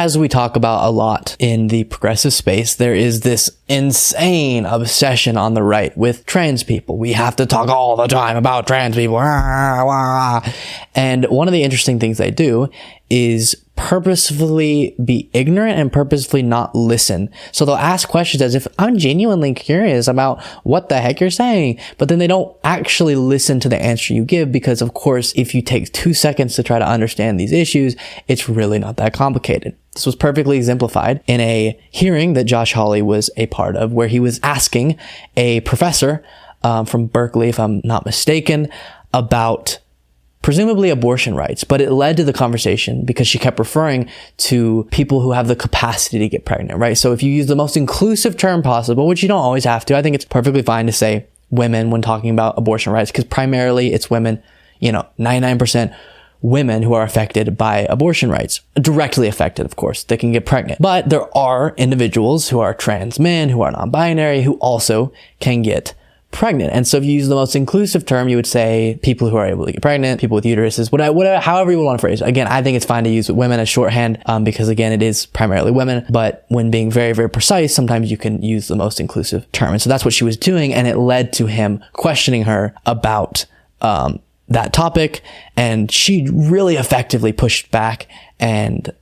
as we talk about a lot in the progressive space, there is this insane obsession on the right with trans people. We have to talk all the time about trans people. And one of the interesting things they do is purposefully be ignorant and purposefully not listen. So they'll ask questions as if I'm genuinely curious about what the heck you're saying, but then they don't actually listen to the answer you give, because of course, if you take 2 seconds to try to understand these issues, it's really not that complicated. This was perfectly exemplified in a hearing that Josh Hawley was a part of, where he was asking a professor from Berkeley, if I'm not mistaken, about presumably abortion rights, but it led to the conversation because she kept referring to people who have the capacity to get pregnant, right? So if you use the most inclusive term possible, which you don't always have to, I think it's perfectly fine to say women when talking about abortion rights, because primarily it's women, 99% women who are affected by abortion rights, directly affected, of course, they can get pregnant. But there are individuals who are trans men, who are non-binary, who also can get pregnant. And so if you use the most inclusive term, you would say people who are able to get pregnant, people with uteruses, whatever, however you want to phrase it. Again, I think it's fine to use women as shorthand because again, it is primarily women, but when being very, very precise, sometimes you can use the most inclusive term. And so that's what she was doing. And it led to him questioning her about that topic. And she really effectively pushed back and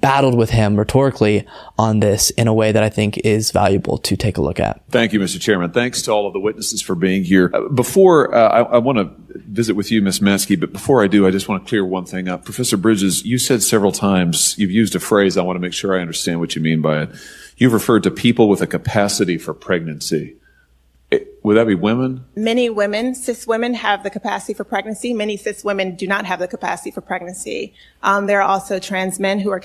battled with him rhetorically on this in a way that I think is valuable to take a look at. Thank you, Mr. Chairman. Thanks to all of the witnesses for being here. Before I want to visit with you, Ms. Maskey, but before I do, I just want to clear one thing up. Professor Bridges, you said several times, you've used a phrase, I want to make sure I understand what you mean by it. You've referred to people with a capacity for pregnancy. Would that be women? Many women, cis women, have the capacity for pregnancy. Many cis women do not have the capacity for pregnancy. There are also trans men who are...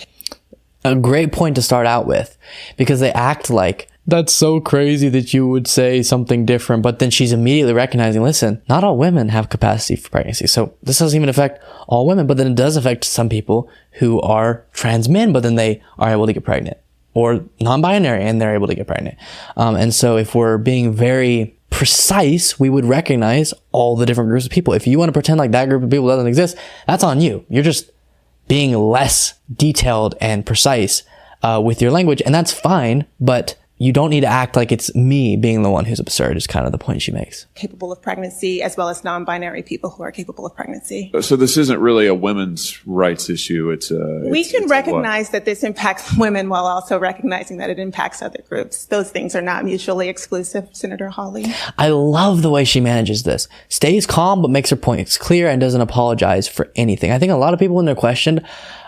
A great point to start out with, because they act like, that's so crazy that you would say something different, but then she's immediately recognizing, listen, not all women have capacity for pregnancy. So this doesn't even affect all women, but then it does affect some people who are trans men, but then they are able to get pregnant, or non-binary and they're able to get pregnant. And so if we're being very precise, we would recognize all the different groups of people. If you want to pretend like that group of people doesn't exist, that's on you. You're just being less detailed and precise with your language, and that's fine, but you don't need to act like it's me being the one who's absurd, is kind of the point she makes. Capable of pregnancy, as well as non-binary people who are capable of pregnancy. So this isn't really a women's rights issue. We can recognize that this impacts women while also recognizing that it impacts other groups. Those things are not mutually exclusive, Senator Hawley. I love the way she manages this. Stays calm, but makes her points clear and doesn't apologize for anything. I think a lot of people, when they're questioned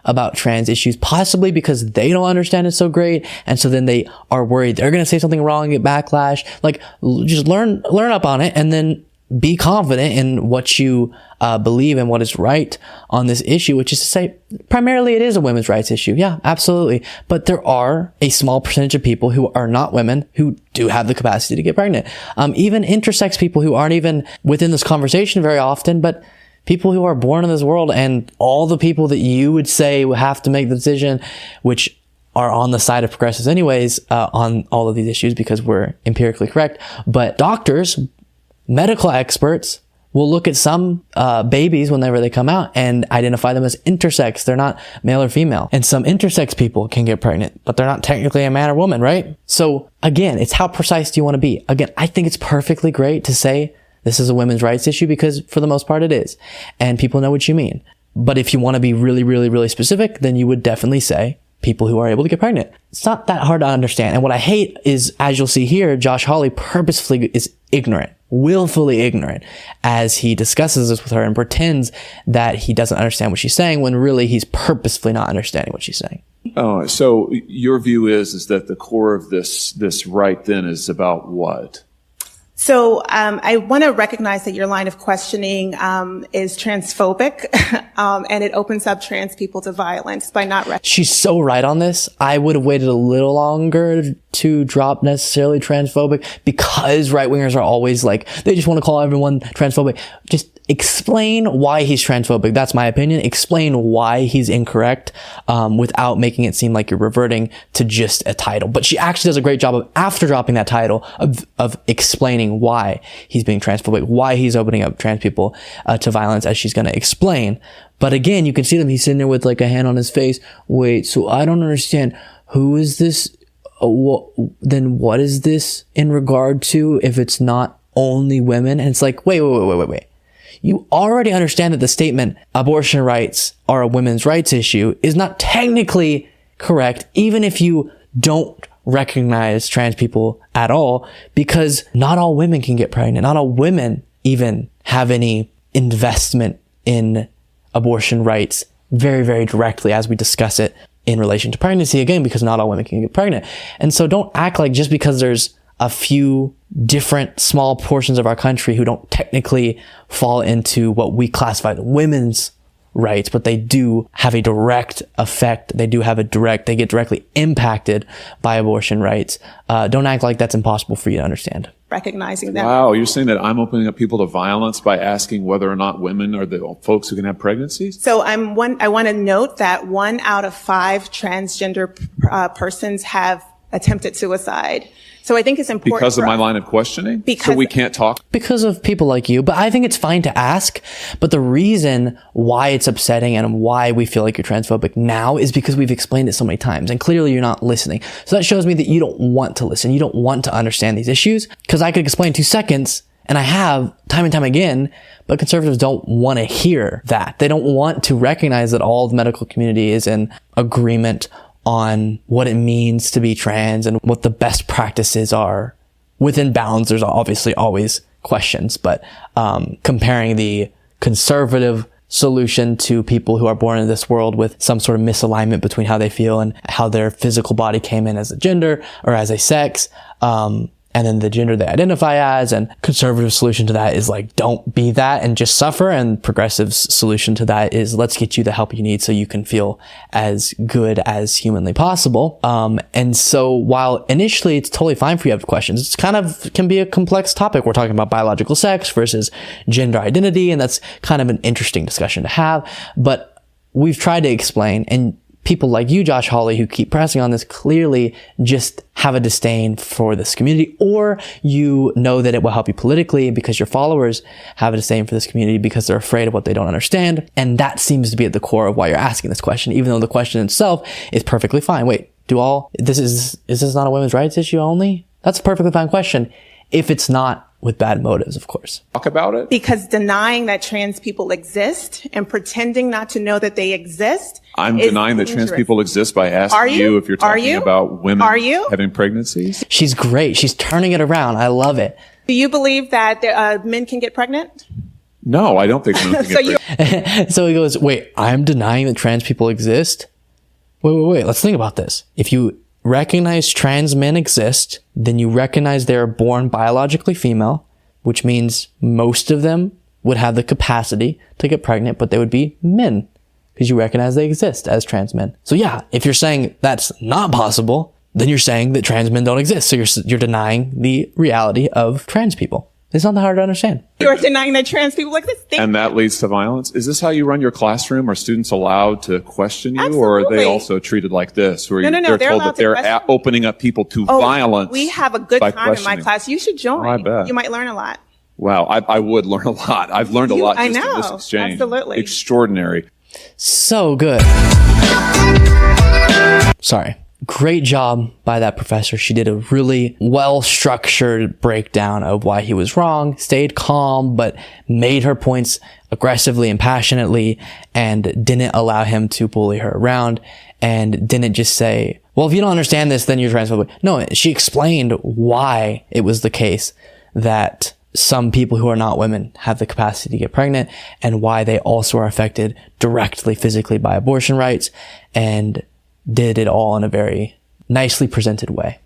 about trans issues, possibly because they don't understand it so great, and so then they are worried they're going to say something wrong and get backlash. Like, just learn up on it and then be confident in what you believe and what is right on this issue, which is to say, primarily it is a women's rights issue. Yeah, absolutely. But there are a small percentage of people who are not women who do have the capacity to get pregnant. Even intersex people who aren't even within this conversation very often, but people who are born in this world, and all the people that you would say have to make the decision, which are on the side of progressives anyways, on all of these issues because we're empirically correct. But doctors, medical experts will look at some babies whenever they come out and identify them as intersex. They're not male or female. And some intersex people can get pregnant, but they're not technically a man or woman, right? So again, it's how precise do you want to be? Again, I think it's perfectly great to say this is a women's rights issue because for the most part it is. And people know what you mean. But if you want to be really, really, really specific, then you would definitely say people who are able to get pregnant. It's not that hard to understand. And what I hate is, as you'll see here, Josh Hawley purposefully is ignorant, willfully ignorant, as he discusses this with her and pretends that he doesn't understand what she's saying when really he's purposefully not understanding what she's saying. Oh, so your view is that the core of this right then is about what? So I want to recognize that your line of questioning is transphobic, and it opens up trans people to violence by not. She's so right on this. I would have waited a little longer to drop necessarily transphobic, because right wingers are always like, they just want to call everyone transphobic. Just explain why he's transphobic. That's my opinion. Explain why he's incorrect, without making it seem like you're reverting to just a title. But she actually does a great job of, after dropping that title, of explaining why he's being transphobic, why he's opening up trans people to violence, as she's going to explain. But again, you can see them. He's sitting there with like a hand on his face. Wait, so I don't understand. Who is this? Then what is this in regard to if it's not only women? And it's like, wait. You already understand that the statement abortion rights are a women's rights issue is not technically correct, even if you don't recognize trans people at all, because not all women can get pregnant. Not all women even have any investment in abortion rights very, very directly, as we discuss it in relation to pregnancy, again, because not all women can get pregnant. And so don't act like just because there's a few different small portions of our country who don't technically fall into what we classify as women's rights, but they do have a direct effect. They get directly impacted by abortion rights. Don't act like that's impossible for you to understand. Recognizing that. Wow, you're saying that I'm opening up people to violence by asking whether or not women are the folks who can have pregnancies? So I want to note that 1 out of 5 transgender persons have attempted suicide. So I think it's important because of my line of questioning. So we can't talk because of people like you. But I think it's fine to ask. But the reason why it's upsetting and why we feel like you're transphobic now is because we've explained it so many times, and clearly you're not listening. So that shows me that you don't want to listen. You don't want to understand these issues, because I could explain in 2 seconds, and I have time and time again. But conservatives don't want to hear that. They don't want to recognize that all the medical community is in agreement on what it means to be trans and what the best practices are within bounds. There's obviously always questions, but comparing the conservative solution to people who are born in this world with some sort of misalignment between how they feel and how their physical body came in as a gender or as a sex, and then the gender they identify as, and conservative solution to that is like, don't be that and just suffer. And progressive's solution to that is, let's get you the help you need so you can feel as good as humanly possible. And so while initially it's totally fine for you to have questions, it's kind of can be a complex topic. We're talking about biological sex versus gender identity, and that's kind of an interesting discussion to have. But we've tried to explain, and people like you, Josh Hawley, who keep pressing on this, clearly just have a disdain for this community, or you know that it will help you politically because your followers have a disdain for this community because they're afraid of what they don't understand. And that seems to be at the core of why you're asking this question, even though the question itself is perfectly fine. Wait, is this not a women's rights issue only? That's a perfectly fine question, if it's not with bad motives, of course. Talk about it. Because denying that trans people exist and pretending not to know that they exist. I'm denying that trans people exist by asking you if you're talking about women having pregnancies. She's great. She's turning it around. I love it. Do you believe that men can get pregnant? No, I don't think men can get pregnant. So he goes, wait, I'm denying that trans people exist? Wait. Let's think about this. If you recognize trans men exist, then you recognize they are born biologically female, which means most of them would have the capacity to get pregnant, but they would be men because you recognize they exist as trans men. So yeah, if you're saying that's not possible, then you're saying that trans men don't exist. So you're denying the reality of trans people. It's not that hard to understand. You're denying that trans people exist. And that leads to violence. Is this how you run your classroom? Are students allowed to question you? Absolutely. Or are they also treated like this? Where No, they're told that they're opening up people to violence? We have a good time in my class. You should join. Oh, I bet. You might learn a lot. Wow, I would learn a lot. I've learned a lot just in this exchange. Absolutely. Extraordinary. So good. Sorry. Great job by that professor. She did a really well-structured breakdown of why he was wrong, stayed calm, but made her points aggressively and passionately, and didn't allow him to bully her around, and didn't just say, well, if you don't understand this, then you're transphobic. No, she explained why it was the case that some people who are not women have the capacity to get pregnant, and why they also are affected directly physically by abortion rights, and did it all in a very nicely presented way.